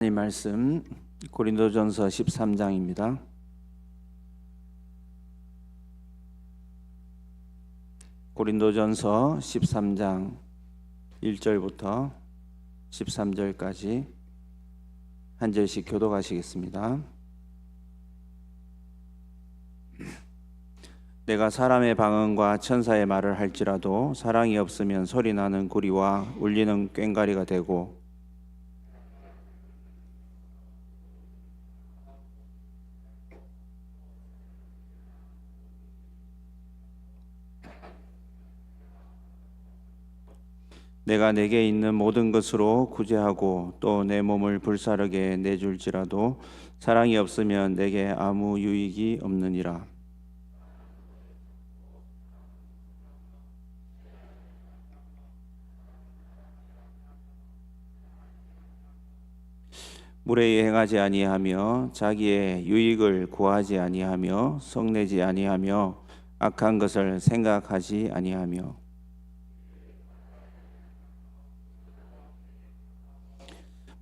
이 말씀 고린도전서 13장입니다. 고린도전서 13장 1절부터 13절까지 한 절씩 교독하시겠습니다. 내가 사람의 방언과 천사의 말을 할지라도 사랑이 없으면 소리나는 구리와 울리는 꽹과리가 되고, 내가 내게 있는 모든 것으로 구제하고 또 내 몸을 불사르게 내줄지라도 사랑이 없으면 내게 아무 유익이 없느니라. 무례히 행하지 아니하며 자기의 유익을 구하지 아니하며 성내지 아니하며 악한 것을 생각하지 아니하며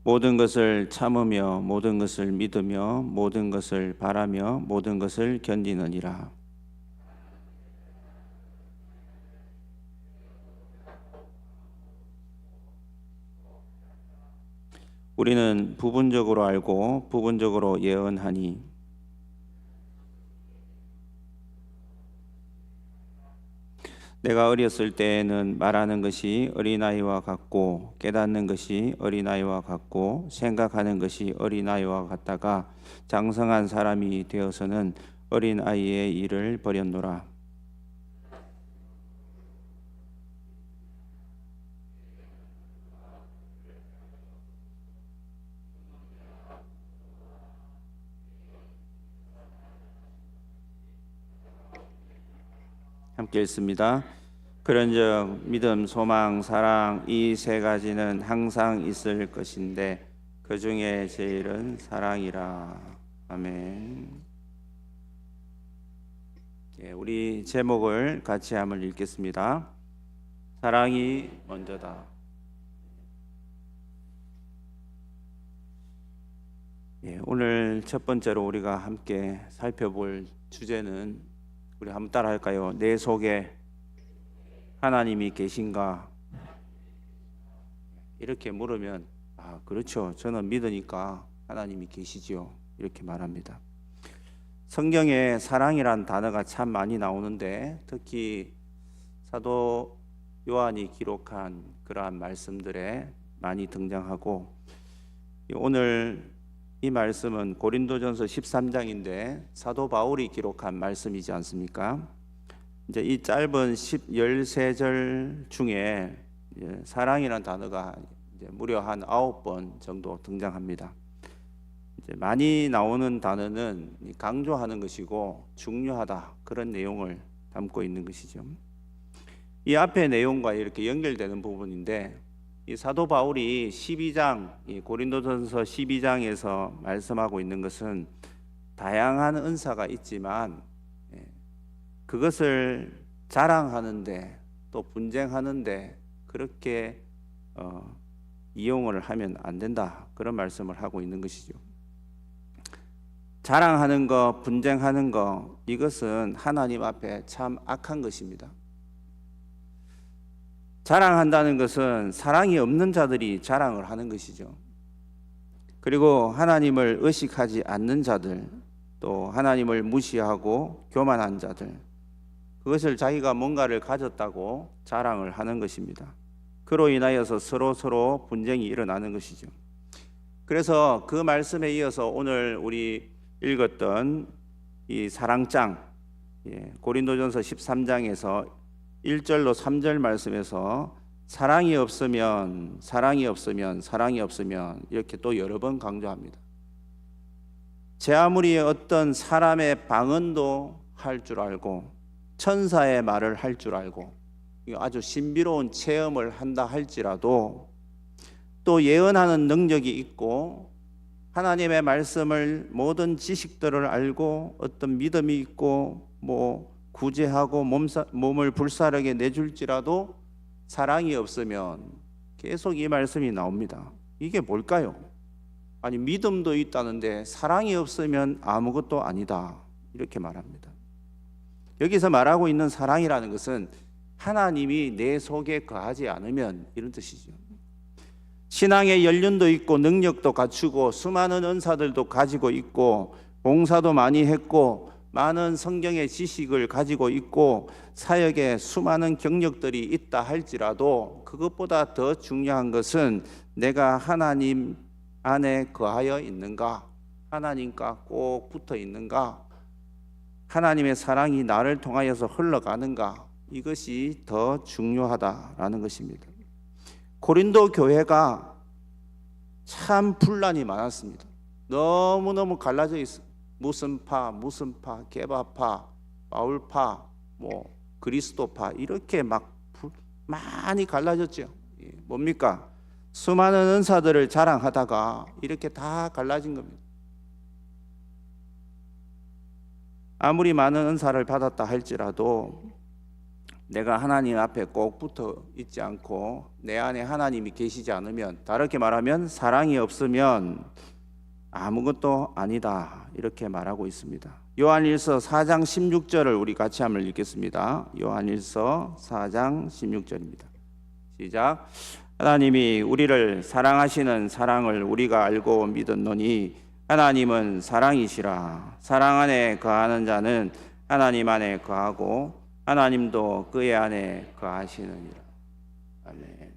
모든 것을 참으며 모든 것을 믿으며 모든 것을 바라며 모든 것을 견디느니라. 우리는 부분적으로 알고 부분적으로 예언하니 내가 어렸을 때에는 말하는 것이 어린아이와 같고 깨닫는 것이 어린아이와 같고 생각하는 것이 어린아이와 같다가 장성한 사람이 되어서는 어린아이의 일을 버렸노라. 함께 읽습니다. 그런즉 믿음, 소망, 사랑 이 세 가지는 항상 있을 것인데 그 중에 제일은 사랑이라. 아멘. 우리 제목을 같이 한번 읽겠습니다. 사랑이 먼저다. 오늘 첫 번째로 우리가 함께 살펴볼 주제는, 우리 한번 따라 할까요? 내 속에 하나님이 계신가? 이렇게 물으면 그렇죠, 저는 믿으니까 하나님이 계시지요, 이렇게 말합니다. 성경에 사랑이란 단어가 참 많이 나오는데 특히 사도 요한이 기록한 그러한 말씀들에 많이 등장하고, 오늘 이 말씀은 고린도전서 13장인데 사도 바울이 기록한 말씀이지 않습니까? 이제 이 짧은 13절 중에 사랑이라는 단어가 이제 무려 한 9번 정도 등장합니다. 이제 많이 나오는 단어는 강조하는 것이고 중요하다, 그런 내용을 담고 있는 것이죠. 이 앞의 내용과 이렇게 연결되는 부분인데, 이 사도 바울이 12장, 이 고린도전서 12장에서 말씀하고 있는 것은 다양한 은사가 있지만 그것을 자랑하는데 또 분쟁하는데 그렇게 이용을 하면 안 된다, 그런 말씀을 하고 있는 것이죠. 자랑하는 것, 분쟁하는 것, 이것은 하나님 앞에 참 악한 것입니다. 자랑한다는 것은 사랑이 없는 자들이 자랑을 하는 것이죠. 그리고 하나님을 의식하지 않는 자들, 또 하나님을 무시하고 교만한 자들, 그것을 자기가 뭔가를 가졌다고 자랑을 하는 것입니다. 그로 인하여서 서로 분쟁이 일어나는 것이죠. 그래서 그 말씀에 이어서 오늘 우리 읽었던 이 사랑장, 고린도전서 13장에서 1절로 3절 말씀에서 사랑이 없으면 이렇게 또 여러 번 강조합니다. 제 아무리 어떤 사람의 방언도 할 줄 알고 천사의 말을 할 줄 알고 아주 신비로운 체험을 한다 할지라도, 또 예언하는 능력이 있고 하나님의 말씀을 모든 지식들을 알고 어떤 믿음이 있고 구제하고 몸을 불사르게 내줄지라도 사랑이 없으면 계속 이 말씀이 나옵니다. 이게 뭘까요? 아니 믿음도 있다는데 사랑이 없으면 아무것도 아니다 이렇게 말합니다. 여기서 말하고 있는 사랑이라는 것은 하나님이 내 속에 거하지 않으면 이런 뜻이죠. 신앙의 연륜도 있고 능력도 갖추고 수많은 은사들도 가지고 있고 봉사도 많이 했고 많은 성경의 지식을 가지고 있고 사역에 수많은 경력들이 있다 할지라도 그것보다 더 중요한 것은 내가 하나님 안에 거하여 있는가, 하나님과 꼭 붙어 있는가, 하나님의 사랑이 나를 통하여서 흘러가는가, 이것이 더 중요하다라는 것입니다. 고린도 교회가 참 분란이 많았습니다. 너무너무 갈라져 있어요. 무슨 파, 개바파, 바울파, 그리스도파 이렇게 막 많이 갈라졌죠. 뭡니까? 수많은 은사들을 자랑하다가 이렇게 다 갈라진 겁니다. 아무리 많은 은사를 받았다 할지라도 내가 하나님 앞에 꼭 붙어 있지 않고 내 안에 하나님이 계시지 않으면, 다르게 말하면 사랑이 없으면 아무것도 아니다 이렇게 말하고 있습니다. 요한일서 4장 16절을 우리 같이 한번 읽겠습니다. 요한일서 4장 16절입니다. 시작. 하나님이 우리를 사랑하시는 사랑을 우리가 알고 믿었노니 하나님은 사랑이시라. 사랑 안에 거하는 자는 하나님 안에 거하고 하나님도 그의 안에 거하시느니라. 아멘.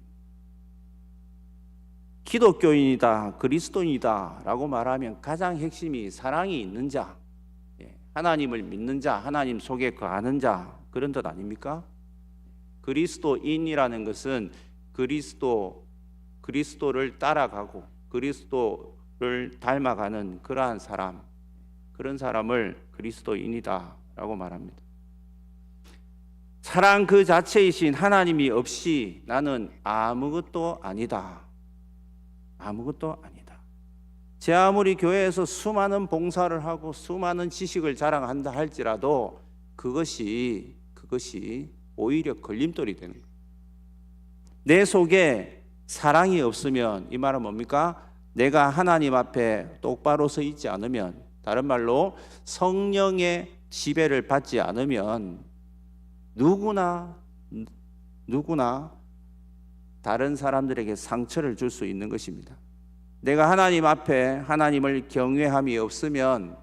기독교인이다, 그리스도인이다 라고 말하면 가장 핵심이 사랑이 있는 자, 하나님을 믿는 자, 하나님 속에 거하는 자, 그런 뜻 아닙니까? 그리스도인이라는 것은 그리스도를 따라가고 그리스도를 닮아가는 그러한 사람, 그런 사람을 그리스도인이다 라고 말합니다. 사랑 그 자체이신 하나님이 없이 나는 아무것도 아니다. 아무것도 아니다. 제 아무리 교회에서 수많은 봉사를 하고 수많은 지식을 자랑한다 할지라도 그것이 오히려 걸림돌이 되는 거예요. 내 속에 사랑이 없으면, 이 말은 뭡니까? 내가 하나님 앞에 똑바로 서 있지 않으면, 다른 말로 성령의 지배를 받지 않으면 누구나 다른 사람들에게 상처를 줄 수 있는 것입니다. 내가 하나님 앞에 하나님을 경외함이 없으면,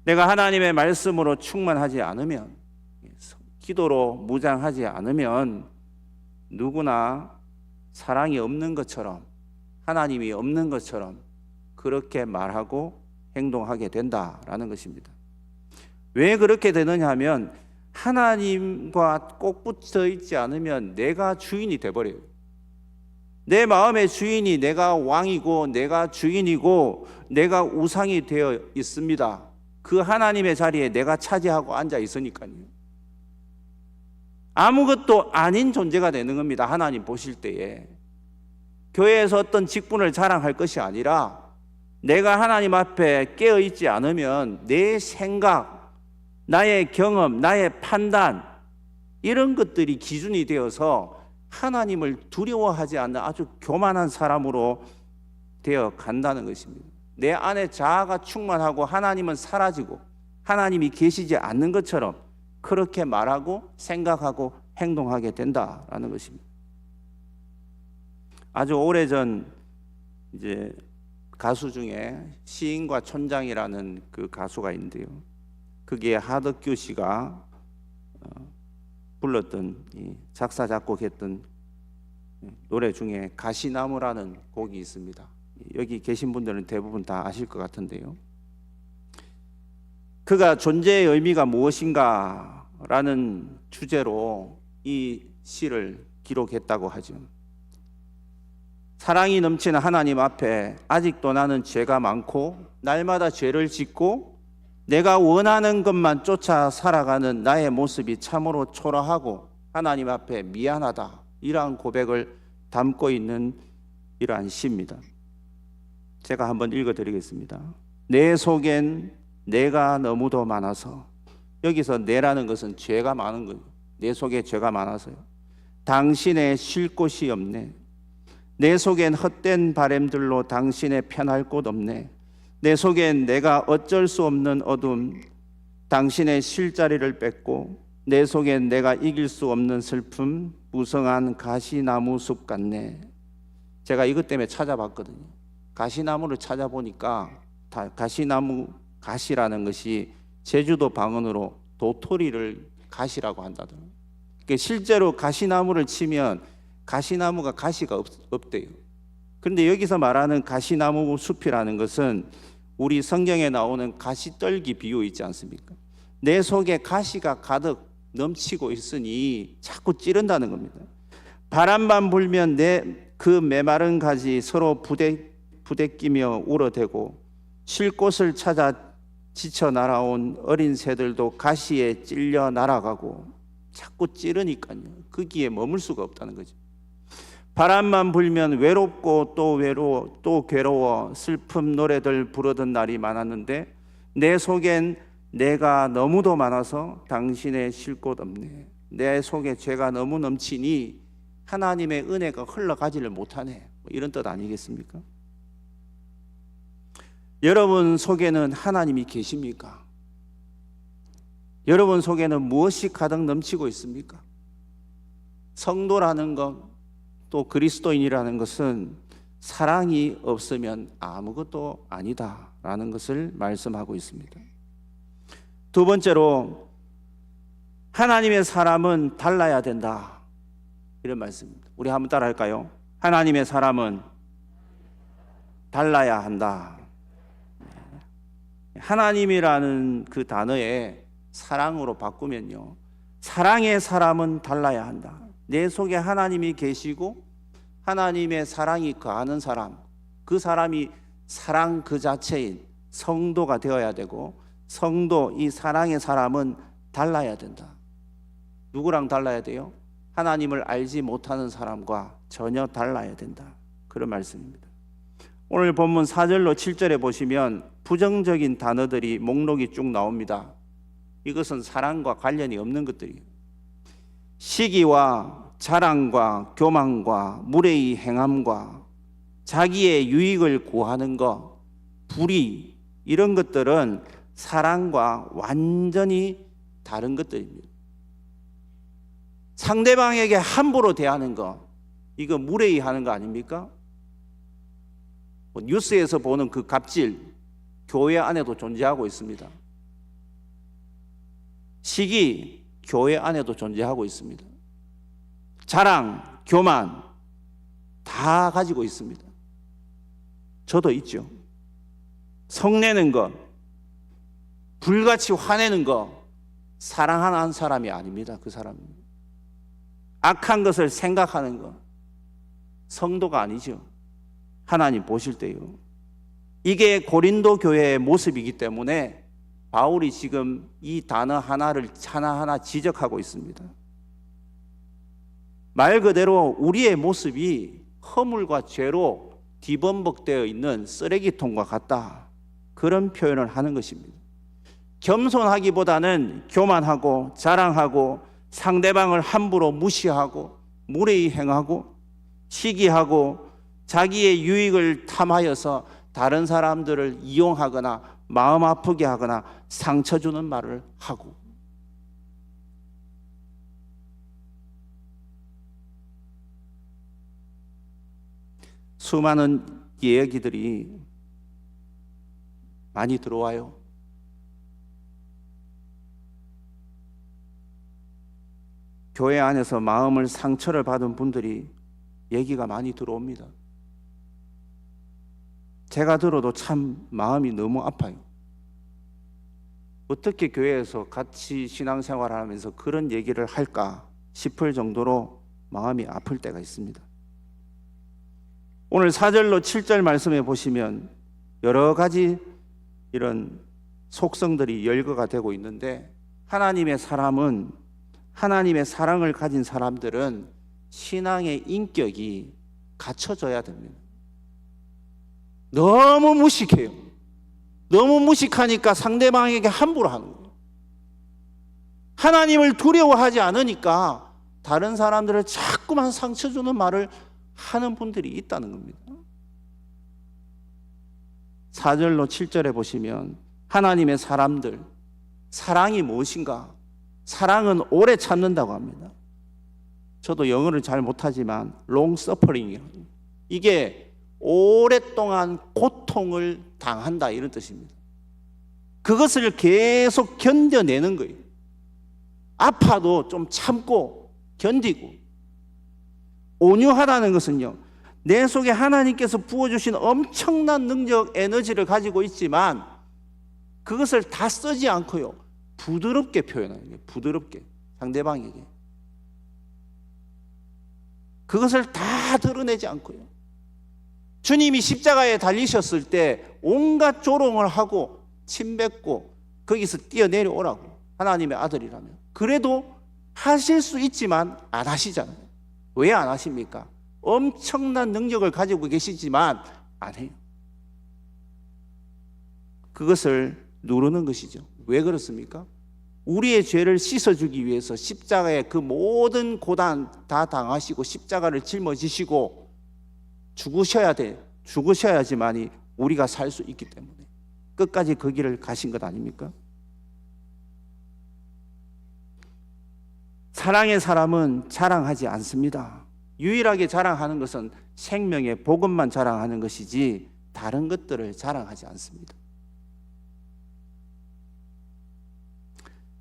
내가 하나님의 말씀으로 충만하지 않으면, 기도로 무장하지 않으면 누구나 사랑이 없는 것처럼, 하나님이 없는 것처럼 그렇게 말하고 행동하게 된다라는 것입니다. 왜 그렇게 되느냐 하면 하나님과 꼭 붙어 있지 않으면 내가 주인이 돼버려요. 내 마음의 주인이 내가 왕이고 내가 주인이고 내가 우상이 되어 있습니다. 그 하나님의 자리에 내가 차지하고 앉아 있으니까요. 아무것도 아닌 존재가 되는 겁니다. 하나님 보실 때에. 교회에서 어떤 직분을 자랑할 것이 아니라 내가 하나님 앞에 깨어 있지 않으면 내 생각, 나의 경험, 나의 판단, 이런 것들이 기준이 되어서 하나님을 두려워하지 않는 아주 교만한 사람으로 되어 간다는 것입니다. 내 안에 자아가 충만하고 하나님은 사라지고 하나님이 계시지 않는 것처럼 그렇게 말하고 생각하고 행동하게 된다라는 것입니다. 아주 오래전 이제 가수 중에 시인과 촌장이라는 그 가수가 있는데요. 그게 하덕규 씨가 불렀던 작사 작곡했던 노래 중에 가시나무라는 곡이 있습니다. 여기 계신 분들은 대부분 다 아실 것 같은데요. 그가 존재의 의미가 무엇인가 라는 주제로 이 시를 기록했다고 하죠. 사랑이 넘치는 하나님 앞에 아직도 나는 죄가 많고 날마다 죄를 짓고 내가 원하는 것만 쫓아 살아가는 나의 모습이 참으로 초라하고 하나님 앞에 미안하다, 이러한 고백을 담고 있는 이러한 시입니다. 제가 한번 읽어드리겠습니다. 내 속엔 내가 너무도 많아서, 여기서 내라는 것은 죄가 많은 거예요. 내 속에 죄가 많아서요. 당신의 쉴 곳이 없네. 내 속엔 헛된 바램들로 당신의 편할 곳 없네. 내 속엔 내가 어쩔 수 없는 어둠, 당신의 쉴자리를 뺏고 내 속엔 내가 이길 수 없는 슬픔, 무성한 가시나무 숲 같네. 제가 이것 때문에 찾아봤거든요. 가시나무를 찾아보니까 가시나무 가시라는 것이 제주도 방언으로 도토리를 가시라고 한다더라고요. 그러니까 실제로 가시나무를 치면 가시나무가 가시가 없대요. 그런데 여기서 말하는 가시나무 숲이라는 것은 우리 성경에 나오는 가시떨기 비유 있지 않습니까? 내 속에 가시가 가득 넘치고 있으니 자꾸 찌른다는 겁니다. 바람만 불면 그 메마른 가지 서로 부대끼며 울어대고 쉴 곳을 찾아 지쳐 날아온 어린 새들도 가시에 찔려 날아가고 자꾸 찌르니까요. 거기에 머물 수가 없다는 거죠. 바람만 불면 외롭고 또 괴로워 슬픔 노래들 부르던 날이 많았는데 내 속엔 내가 너무도 많아서 당신의 쉴 곳 없네. 내 속에 죄가 너무 넘치니 하나님의 은혜가 흘러가지를 못하네. 이런 뜻 아니겠습니까? 여러분 속에는 하나님이 계십니까? 여러분 속에는 무엇이 가득 넘치고 있습니까? 성도라는 것, 또 그리스도인이라는 것은 사랑이 없으면 아무것도 아니다라는 것을 말씀하고 있습니다. 두 번째로 하나님의 사람은 달라야 된다, 이런 말씀입니다. 우리 한번 따라 할까요? 하나님의 사람은 달라야 한다. 하나님이라는 그 단어에 사랑으로 바꾸면요, 사랑의 사람은 달라야 한다. 내 속에 하나님이 계시고 하나님의 사랑이 거하는 사람, 그 사람이 사랑 그 자체인 성도가 되어야 되고, 성도, 이 사랑의 사람은 달라야 된다. 누구랑 달라야 돼요? 하나님을 알지 못하는 사람과 전혀 달라야 된다, 그런 말씀입니다. 오늘 본문 4절로 7절에 보시면 부정적인 단어들이 목록이 쭉 나옵니다. 이것은 사랑과 관련이 없는 것들이에요. 시기와 자랑과 교만과 무례히 행함과 자기의 유익을 구하는 것, 불의, 이런 것들은 사랑과 완전히 다른 것들입니다. 상대방에게 함부로 대하는 것, 이거 무례히 하는 거 아닙니까? 뉴스에서 보는 그 갑질, 교회 안에도 존재하고 있습니다. 시기, 교회 안에도 존재하고 있습니다. 자랑, 교만 다 가지고 있습니다. 저도 있죠. 성내는 것, 불같이 화내는 것, 사랑하는 사람이 아닙니다. 그 사람은 악한 것을 생각하는 것, 성도가 아니죠. 하나님 보실 때요. 이게 고린도 교회의 모습이기 때문에 바울이 지금 이 단어 하나를 하나하나 지적하고 있습니다. 말 그대로 우리의 모습이 허물과 죄로 뒤범벅되어 있는 쓰레기통과 같다, 그런 표현을 하는 것입니다. 겸손하기보다는 교만하고 자랑하고 상대방을 함부로 무시하고 무례히 행하고 시기하고 자기의 유익을 탐하여서 다른 사람들을 이용하거나 마음 아프게 하거나 상처 주는 말을 하고, 수많은 이야기들이 많이 들어와요. 교회 안에서 마음을 상처를 받은 분들이 얘기가 많이 들어옵니다. 제가 들어도 참 마음이 너무 아파요. 어떻게 교회에서 같이 신앙생활을 하면서 그런 얘기를 할까 싶을 정도로 마음이 아플 때가 있습니다. 오늘 4절로 7절 말씀에 보시면 여러 가지 이런 속성들이 열거가 되고 있는데, 하나님의 사람은, 하나님의 사랑을 가진 사람들은 신앙의 인격이 갖춰져야 됩니다. 너무 무식해요. 너무 무식하니까 상대방에게 함부로 하는 거예요. 하나님을 두려워하지 않으니까 다른 사람들을 자꾸만 상처 주는 말을 하는 분들이 있다는 겁니다. 4절로 7절에 보시면 하나님의 사람들, 사랑이 무엇인가? 사랑은 오래 참는다고 합니다. 저도 영어를 잘 못하지만 long suffering이라고, 이게 오랫동안 고통을 당한다 이런 뜻입니다. 그것을 계속 견뎌내는 거예요. 아파도 좀 참고 견디고. 온유하다는 것은요, 내 속에 하나님께서 부어주신 엄청난 능력, 에너지를 가지고 있지만 그것을 다 쓰지 않고요, 부드럽게 표현하는 거예요. 부드럽게 상대방에게 그것을 다 드러내지 않고요. 주님이 십자가에 달리셨을 때 온갖 조롱을 하고 침뱉고 거기서 뛰어내려오라고, 하나님의 아들이라면. 그래도 하실 수 있지만 안 하시잖아요. 왜 안 하십니까? 엄청난 능력을 가지고 계시지만 안 해요. 그것을 누르는 것이죠. 왜 그렇습니까? 우리의 죄를 씻어주기 위해서 십자가에 그 모든 고단 다 당하시고 십자가를 짊어지시고 죽으셔야 돼. 죽으셔야지만이 우리가 살 수 있기 때문에 끝까지 그 길을 가신 것 아닙니까? 사랑의 사람은 자랑하지 않습니다. 유일하게 자랑하는 것은 생명의 복음만 자랑하는 것이지 다른 것들을 자랑하지 않습니다.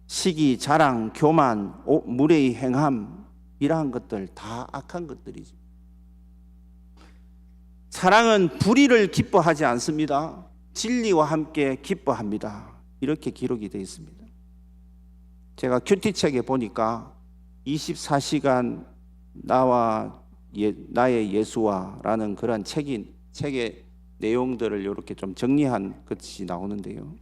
시기, 자랑, 교만, 무례히 행함, 이러한 것들 다 악한 것들이죠. 사랑은 불의를 기뻐하지 않습니다. 진리와 함께 기뻐합니다. 이렇게 기록이 되어 있습니다. 제가 큐티책에 보니까 24시간 나와 나의 예수와 라는 그런 책의 내용들을 이렇게 좀 정리한 것이 나오는데요.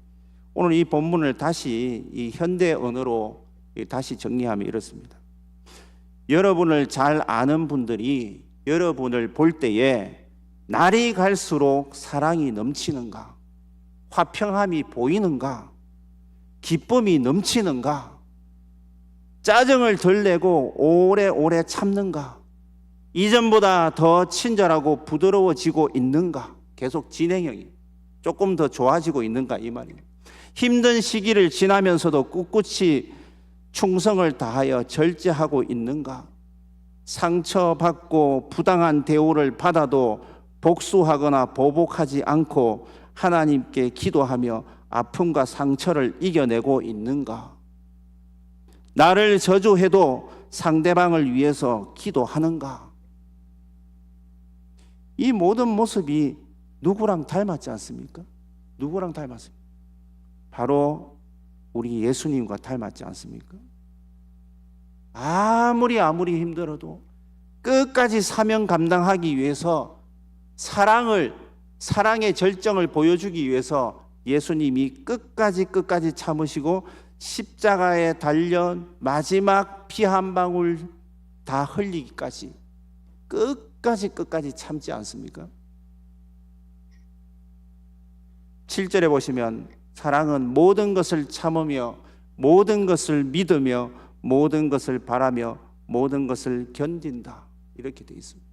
오늘 이 본문을 다시 이 현대 언어로 다시 정리하면 이렇습니다. 여러분을 잘 아는 분들이 여러분을 볼 때에 날이 갈수록 사랑이 넘치는가? 화평함이 보이는가? 기쁨이 넘치는가? 짜증을 덜 내고 오래오래 참는가? 이전보다 더 친절하고 부드러워지고 있는가? 계속 진행형이 조금 더 좋아지고 있는가 이 말이에요. 힘든 시기를 지나면서도 꿋꿋이 충성을 다하여 절제하고 있는가? 상처받고 부당한 대우를 받아도 복수하거나 보복하지 않고 하나님께 기도하며 아픔과 상처를 이겨내고 있는가? 나를 저주해도 상대방을 위해서 기도하는가? 이 모든 모습이 누구랑 닮았지 않습니까? 누구랑 닮았습니까? 바로 우리 예수님과 닮았지 않습니까? 아무리 힘들어도 끝까지 사명 감당하기 위해서 사랑의 절정을 보여주기 위해서 예수님이 끝까지 참으시고 십자가에 달려 마지막 피 한 방울 다 흘리기까지 끝까지 참지 않습니까? 7절에 보시면 사랑은 모든 것을 참으며 모든 것을 믿으며 모든 것을 바라며 모든 것을 견딘다 이렇게 되어 있습니다.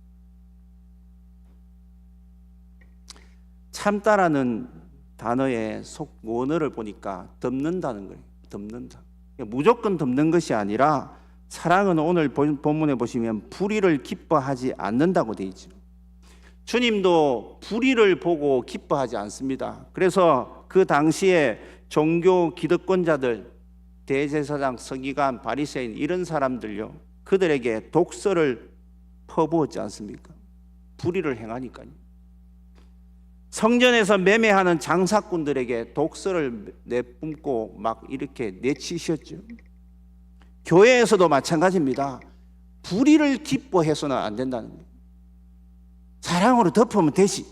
참다라는 단어의 원어를 보니까 덮는다는 거예요. 덮는다. 무조건 덮는 것이 아니라 사랑은 오늘 본문에 보시면 불의를 기뻐하지 않는다고 되어 있죠. 주님도 불의를 보고 기뻐하지 않습니다. 그래서 그 당시에 종교 기득권자들, 대제사장, 서기관, 바리새인 이런 사람들요, 그들에게 독서를 퍼부었지 않습니까? 불의를 행하니까요. 성전에서 매매하는 장사꾼들에게 독서를 내뿜고 막 이렇게 내치셨죠. 교회에서도 마찬가지입니다. 불의를 기뻐해서는 안 된다는 거예요. 사랑으로 덮으면 되지,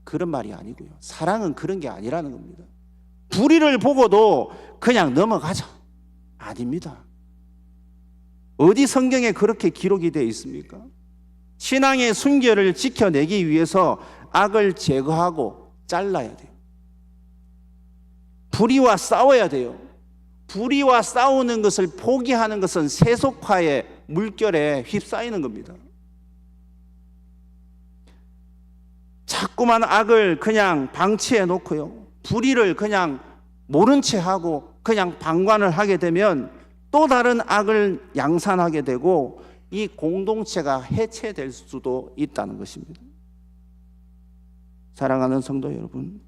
그런 말이 아니고요. 사랑은 그런 게 아니라는 겁니다. 불의를 보고도 그냥 넘어가자, 아닙니다. 어디 성경에 그렇게 기록이 되어 있습니까? 신앙의 순결을 지켜내기 위해서 악을 제거하고 잘라야 돼요. 불의와 싸워야 돼요. 불의와 싸우는 것을 포기하는 것은 세속화의 물결에 휩싸이는 겁니다. 자꾸만 악을 그냥 방치해 놓고요, 불의를 그냥 모른 채 하고 그냥 방관을 하게 되면 또 다른 악을 양산하게 되고 이 공동체가 해체될 수도 있다는 것입니다. 사랑하는 성도 여러분,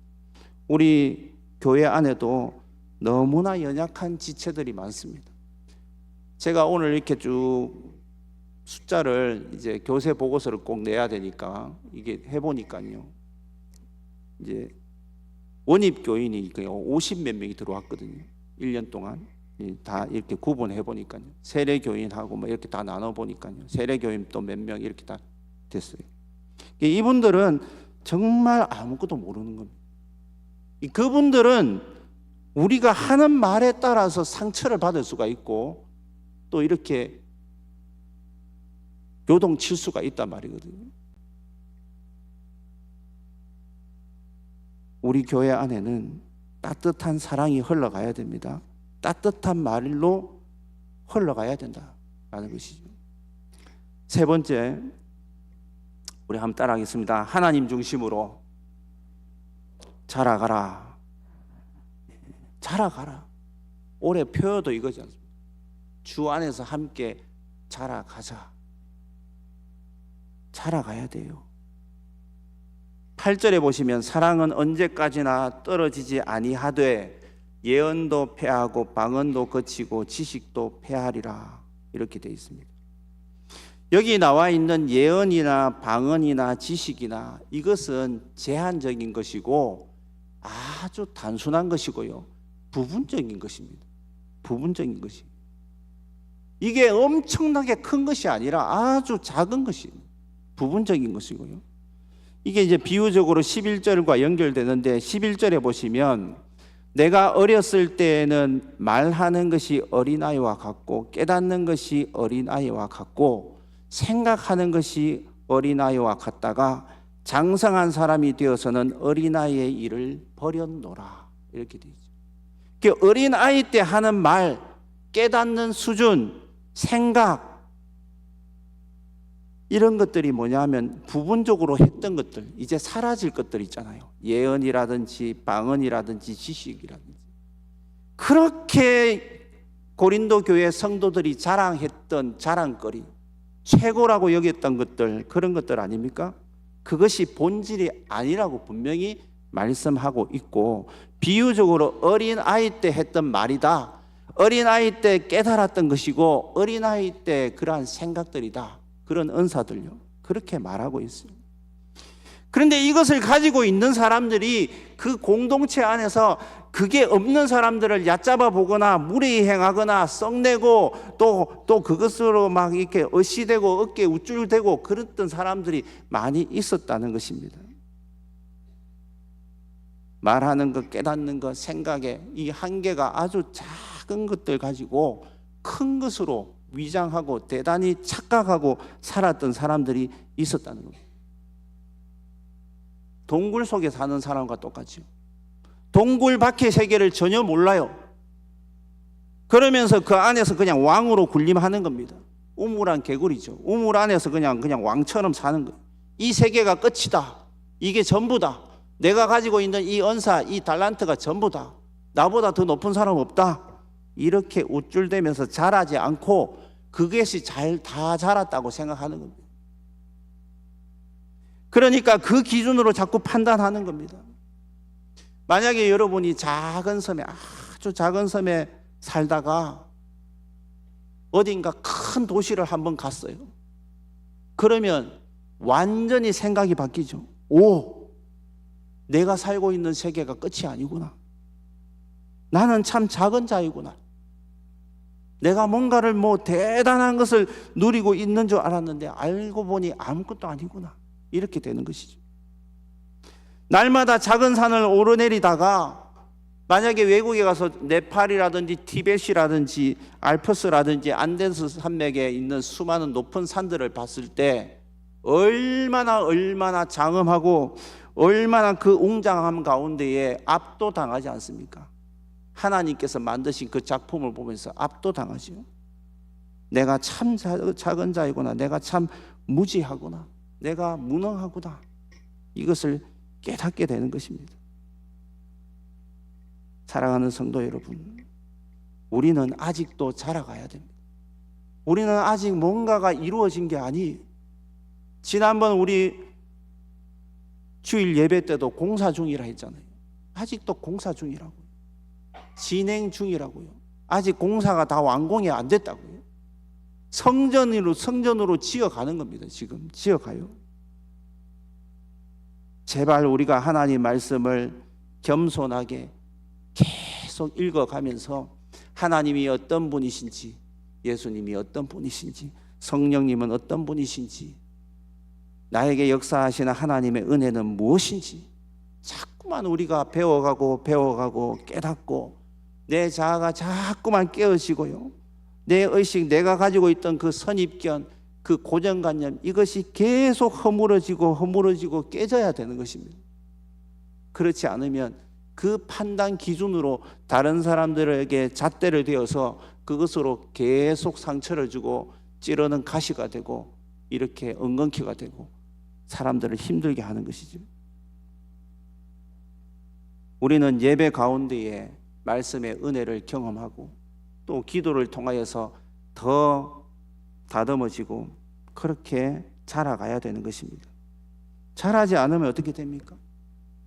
우리 교회 안에도 너무나 연약한 지체들이 많습니다. 제가 오늘 이렇게 쭉 숫자를 이제 교세 보고서를 꼭 내야 되니까 이게 해보니까요, 이제 원입 교인이 50몇 명이 들어왔거든요. 1년 동안 다 이렇게 구분해 보니까요, 세례 교인하고 뭐 이렇게 다 나눠 보니까요, 세례 교인 또 몇 명 이렇게 다 됐어요. 이분들은 정말 아무것도 모르는 겁니다. 그분들은 우리가 하는 말에 따라서 상처를 받을 수가 있고 또 이렇게 요동칠 수가 있단 말이거든요. 우리 교회 안에는 따뜻한 사랑이 흘러가야 됩니다. 따뜻한 말로 흘러가야 된다라는 것이죠. 세 번째, 우리 한번 따라하겠습니다. 하나님 중심으로 자라가라. 자라가라. 올해 표어도 이거지 않습니까? 주 안에서 함께 자라가자. 자라가야 돼요. 8절에 보시면 사랑은 언제까지나 떨어지지 아니하되 예언도 패하고 방언도 거치고 지식도 패하리라, 이렇게 되어 있습니다. 여기 나와 있는 예언이나 방언이나 지식이나 이것은 제한적인 것이고 아주 단순한 것이고요, 부분적인 것입니다. 부분적인 것이, 이게 엄청나게 큰 것이 아니라 아주 작은 것이 부분적인 것이고요. 이게 이제 비유적으로 11절과 연결되는데 11절에 보시면 내가 어렸을 때에는 말하는 것이 어린아이와 같고 깨닫는 것이 어린아이와 같고 생각하는 것이 어린아이와 같다가 장성한 사람이 되어서는 어린아이의 일을 버렸노라, 이렇게 되어 있죠. 어린아이 때 하는 말, 깨닫는 수준, 생각, 이런 것들이 뭐냐면 부분적으로 했던 것들, 이제 사라질 것들 있잖아요. 예언이라든지 방언이라든지 지식이라든지. 그렇게 고린도 교회 성도들이 자랑했던 자랑거리, 최고라고 여겼던 것들, 그런 것들 아닙니까? 그것이 본질이 아니라고 분명히 말씀하고 있고, 비유적으로 어린아이 때 했던 말이다, 어린아이 때 깨달았던 것이고 어린아이 때 그러한 생각들이다, 그런 은사들요, 그렇게 말하고 있어요. 그런데 이것을 가지고 있는 사람들이 그 공동체 안에서 그게 없는 사람들을 얕잡아 보거나 무례히 행하거나 썩내고 또 그것으로 막 이렇게 어시되고 어깨 우쭐대고 그랬던 사람들이 많이 있었다는 것입니다. 말하는 것, 깨닫는 것, 생각의 이 한계가 아주 작은 것들 가지고 큰 것으로 위장하고 대단히 착각하고 살았던 사람들이 있었다는 겁니다. 동굴 속에 사는 사람과 똑같죠. 동굴 밖의 세계를 전혀 몰라요. 그러면서 그 안에서 그냥 왕으로 군림하는 겁니다. 우물한 개구리죠. 우물 안에서 그냥 왕처럼 사는 거예요. 이 세계가 끝이다, 이게 전부다, 내가 가지고 있는 이 은사, 이 달란트가 전부다, 나보다 더 높은 사람 없다, 이렇게 우쭐대면서 자라지 않고 그것이 다 자랐다고 생각하는 겁니다. 그러니까 그 기준으로 자꾸 판단하는 겁니다. 만약에 여러분이 작은 섬에, 아주 작은 섬에 살다가 어딘가 큰 도시를 한번 갔어요. 그러면 완전히 생각이 바뀌죠. 오, 내가 살고 있는 세계가 끝이 아니구나. 나는 참 작은 자이구나. 내가 뭔가를 대단한 것을 누리고 있는 줄 알았는데 알고 보니 아무것도 아니구나, 이렇게 되는 것이죠. 날마다 작은 산을 오르내리다가 만약에 외국에 가서 네팔이라든지 티벳이라든지 알프스라든지 안데스 산맥에 있는 수많은 높은 산들을 봤을 때 얼마나 장엄하고 얼마나 그 웅장함 가운데에 압도당하지 않습니까? 하나님께서 만드신 그 작품을 보면서 압도당하죠. 내가 참 작은 자이구나, 내가 참 무지하구나, 내가 무능하구나, 이것을 깨닫게 되는 것입니다. 사랑하는 성도 여러분, 우리는 아직도 자라가야 됩니다. 우리는 아직 뭔가가 이루어진 게 아니에요. 지난번 우리 주일 예배 때도 공사 중이라 했잖아요. 아직도 공사 중이라고요. 진행 중이라고요. 아직 공사가 다 완공이 안 됐다고요. 성전으로 지어가는 겁니다. 지금 지어가요. 제발 우리가 하나님 말씀을 겸손하게 계속 읽어가면서 하나님이 어떤 분이신지, 예수님이 어떤 분이신지, 성령님은 어떤 분이신지, 나에게 역사하시는 하나님의 은혜는 무엇인지 자꾸만 우리가 배워가고 깨닫고 내 자아가 자꾸만 깨어지고요, 내 의식, 내가 가지고 있던 그 선입견, 그 고정관념, 이것이 계속 허물어지고 깨져야 되는 것입니다. 그렇지 않으면 그 판단 기준으로 다른 사람들에게 잣대를 대어서 그것으로 계속 상처를 주고 찌르는 가시가 되고 이렇게 엉겅퀴가 되고 사람들을 힘들게 하는 것이죠. 우리는 예배 가운데에 말씀의 은혜를 경험하고 또 기도를 통하여서 더 다듬어지고 그렇게 자라가야 되는 것입니다. 자라지 않으면 어떻게 됩니까?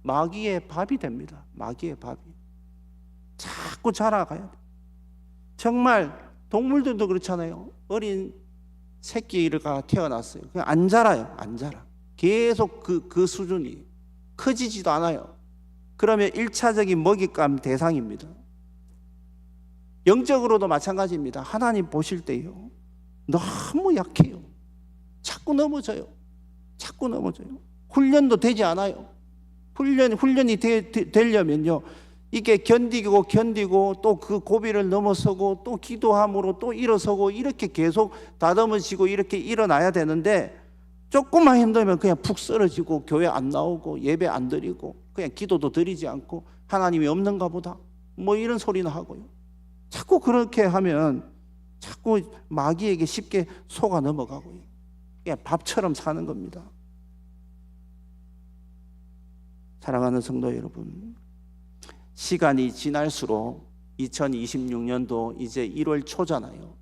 마귀의 밥이 됩니다. 마귀의 밥이. 자꾸 자라가야 돼요. 정말 동물들도 그렇잖아요. 어린 새끼가 태어났어요. 그냥 안 자라요. 안 자라. 계속 그 수준이 커지지도 않아요. 그러면 1차적인 먹잇감 대상입니다. 영적으로도 마찬가지입니다. 하나님 보실 때요, 너무 약해요. 자꾸 넘어져요. 훈련도 되지 않아요. 훈련이 되려면요, 이게 견디고 또 그 고비를 넘어서고 또 기도함으로 또 일어서고 이렇게 계속 다듬어지고 이렇게 일어나야 되는데, 조금만 힘들면 그냥 푹 쓰러지고 교회 안 나오고 예배 안 드리고 그냥 기도도 드리지 않고 하나님이 없는가 보다 뭐 이런 소리나 하고요. 자꾸 그렇게 하면 자꾸 마귀에게 쉽게 속아 넘어가고요. 그냥 밥처럼 사는 겁니다. 사랑하는 성도 여러분, 시간이 지날수록 2026년도 이제 1월 초잖아요.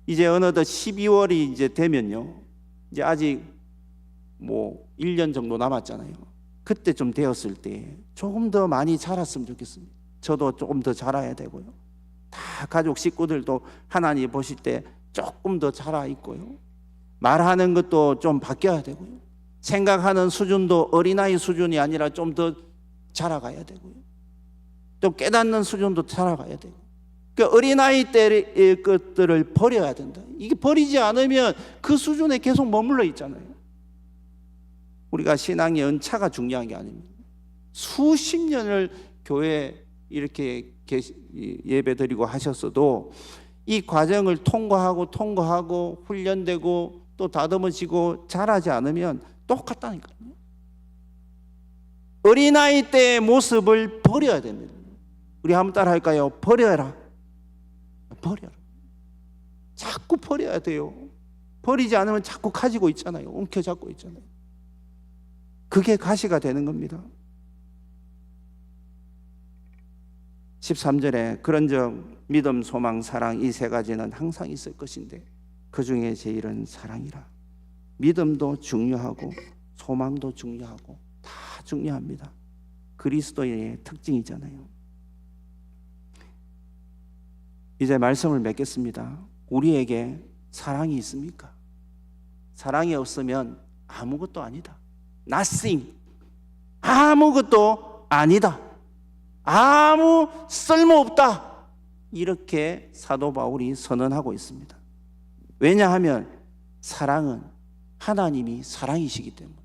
이제 어느덧 12월이 이제 되면요, 이제 아직 뭐 1년 정도 남았잖아요. 그때 좀 되었을 때 조금 더 많이 자랐으면 좋겠습니다. 저도 조금 더 자라야 되고요. 다 가족 식구들도 하나님 보실 때 조금 더 자라 있고요. 말하는 것도 좀 바뀌어야 되고요. 생각하는 수준도 어린아이 수준이 아니라 좀 더 자라가야 되고요. 또 깨닫는 수준도 자라가야 되고, 그 어린아이 때의 것들을 버려야 된다. 이게 버리지 않으면 그 수준에 계속 머물러 있잖아요. 우리가 신앙의 연차가 중요한 게 아닙니다. 수십 년을 교회에 이렇게 예배드리고 하셨어도 이 과정을 통과하고 훈련되고 또 다듬어지고 자라지 않으면 똑같다니까요. 어린아이 때의 모습을 버려야 됩니다. 우리 한번 따라 할까요? 버려라. 자꾸 버려야 돼요. 버리지 않으면 자꾸 가지고 있잖아요. 움켜잡고 있잖아요. 그게 가시가 되는 겁니다. 13절에 그런즉 믿음, 소망, 사랑 이 세 가지는 항상 있을 것인데 그 중에 제일은 사랑이라. 믿음도 중요하고 소망도 중요하고 다 중요합니다. 그리스도의 특징이잖아요. 이제 말씀을 맺겠습니다. 우리에게 사랑이 있습니까? 사랑이 없으면 아무것도 아니다. Nothing. 아무것도 아니다. 아무 쓸모없다. 이렇게 사도 바울이 선언하고 있습니다. 왜냐하면 사랑은 하나님이 사랑이시기 때문에.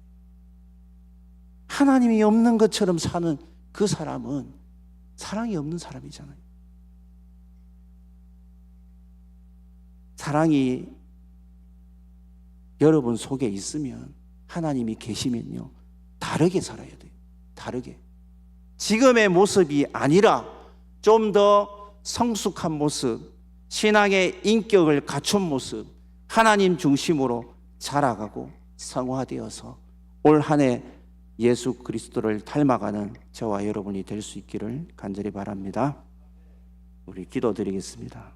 하나님이 없는 것처럼 사는 그 사람은 사랑이 없는 사람이잖아요. 사랑이 여러분 속에 있으면, 하나님이 계시면요, 다르게 살아야 돼요. 다르게. 지금의 모습이 아니라 좀 더 성숙한 모습, 신앙의 인격을 갖춘 모습, 하나님 중심으로 자라가고 성화되어서 올 한 해 예수 그리스도를 닮아가는 저와 여러분이 될 수 있기를 간절히 바랍니다. 우리 기도드리겠습니다.